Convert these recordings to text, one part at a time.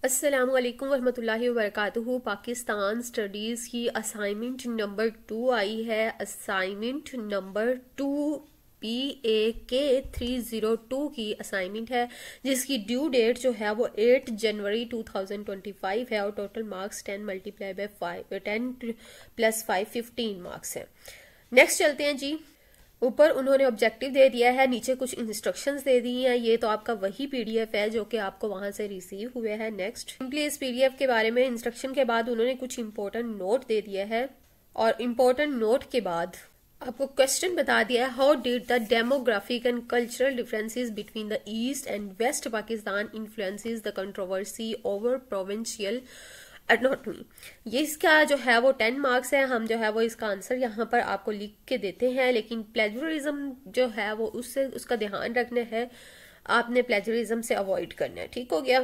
अस्सलामु अलैकुम वरहमतुल्लाहि वबरकातुहू। पाकिस्तान स्टडीज़ की असाइनमेंट नंबर 2 आई है। असाइनमेंट नंबर 2 PAK 302 की असाइनमेंट है, जिसकी ड्यू डेट जो है वो 8 जनवरी 2025 है और total marks 10 multiply by 5 10 + 5 15 marks हैं। नेक्स्ट चलते हैं जी। ऊपर उन्होंने ऑब्जेक्टिव दे दिया है, नीचे कुछ इंस्ट्रक्शंस दे दी हैं। ये तो आपका वही PDF है जो कि आपको वहां से रिसीव हुए हैं। नेक्स्ट सिंपली इस PDF के बारे में इंस्ट्रक्शन के बाद उन्होंने कुछ इंपॉर्टेंट नोट दे दिया है और इंपॉर्टेंट नोट के बाद आपको क्वेश्चन बता दिया है, how did the demographic and cultural differences between the East and West Pakistan influences the controversy over provincial autonomy. ये इसका जो है वो 10 मार्क्स है। हम जो है वो इसका आंसर यहाँ पर आपको लिख के देते हैं, लेकिन प्लेजरिज्म जो है वो उससे उसका ध्यान रखना है। आपने प्लेजरिज्म से अवॉइड करना है, ठीक हो गया।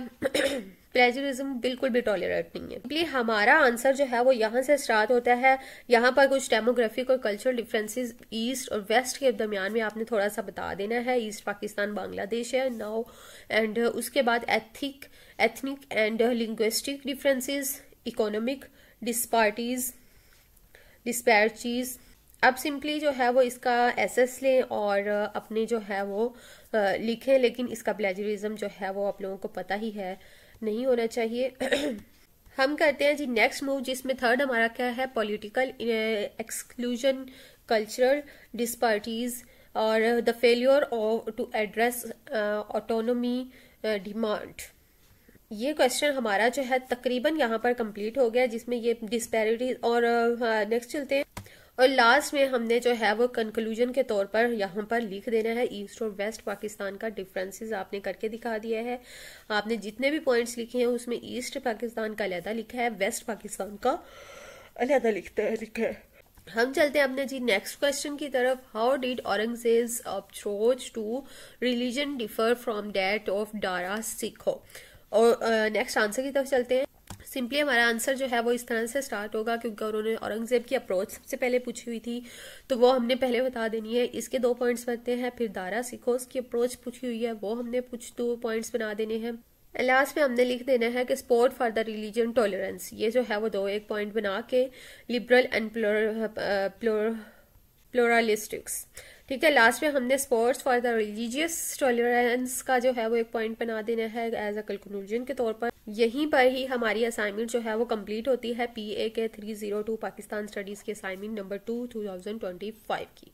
प्लेजरिज्म बिल्कुल भी टॉलरेट नहीं है। इसलिए हमारा आंसर जो है वो यहाँ से स्टार्ट होता है। यहाँ पर कुछ डेमोग्राफिक और कल्चरल डिफरेंसेस ईस्ट और वेस्ट के दरमियान में आपने थोड़ा सा बता देना है। ईस्ट पाकिस्तान बांग्लादेश है नाउ, एंड उसके बाद ethnic and linguistic differences, economic disparities. अब सिंपली जो है वो इसका एसएस लें और अपने जो है वो लिखें, लेकिन इसका प्लेजरिज्म जो है वो आप लोगों को पता ही है, नहीं होना चाहिए। हम करते हैं जी नेक्स्ट मूव, जिसमें थर्ड हमारा क्या है, पॉलिटिकल एक्सक्लूजन, कल्चरल डिस्पैरिटीज और the failure of to address autonomy demand. ये क्वेश्चन हमारा जो है तकरीबन यहाँ पर कंप्लीट हो गया, जिसमें ये डिस्पैरिटीज और नेक्स्ट चलते हैं। और लास्ट में हमने जो है वो कंक्लूजन के तौर पर यहाँ पर लिख देना है ईस्ट और वेस्ट पाकिस्तान का डिफरेंसेस आपने करके दिखा दिया है। आपने जितने भी पॉइंट्स लिखे हैं उसमें ईस्ट पाकिस्तान का अलहदा लिखा है, वेस्ट पाकिस्तान का अलहदा लिखा है। हम चलते हैं अपने जी नेक्स्ट क्वेश्चन की तरफ। How did Aurangzeb's approach to religion differ from that of Dara Shikoh. और नेक्स्ट आंसर की तरफ चलते हैं। सिंपली हमारा आंसर जो है वो इस तरह से स्टार्ट होगा, क्योंकि उन्होंने औरंगजेब की अप्रोच सबसे पहले पूछी हुई थी, तो वो हमने पहले बता देनी है। इसके 2 पॉइंट्स बनते हैं। फिर दारा सिखोस की अप्रोच पूछी हुई है, वो हमने कुछ 2 पॉइंट्स बना देने हैं। लास्ट में हमने लिख देना है कि support for the religion tolerance, ये जो है वो 1 पॉइंट बना के लिबरल एंड प्लोरलिस्टिक्स, ठीक है। लास्ट में हमने sports for the religious tolerance का जो है वो 1 पॉइंट बना देना है एज अ कंक्लूजन के तौर पर। यहीं पर ही हमारी असाइनमेंट जो है वो कंप्लीट होती है PAK 302 पाकिस्तान स्टडीज की असाइनमेंट नंबर 2 2025 की।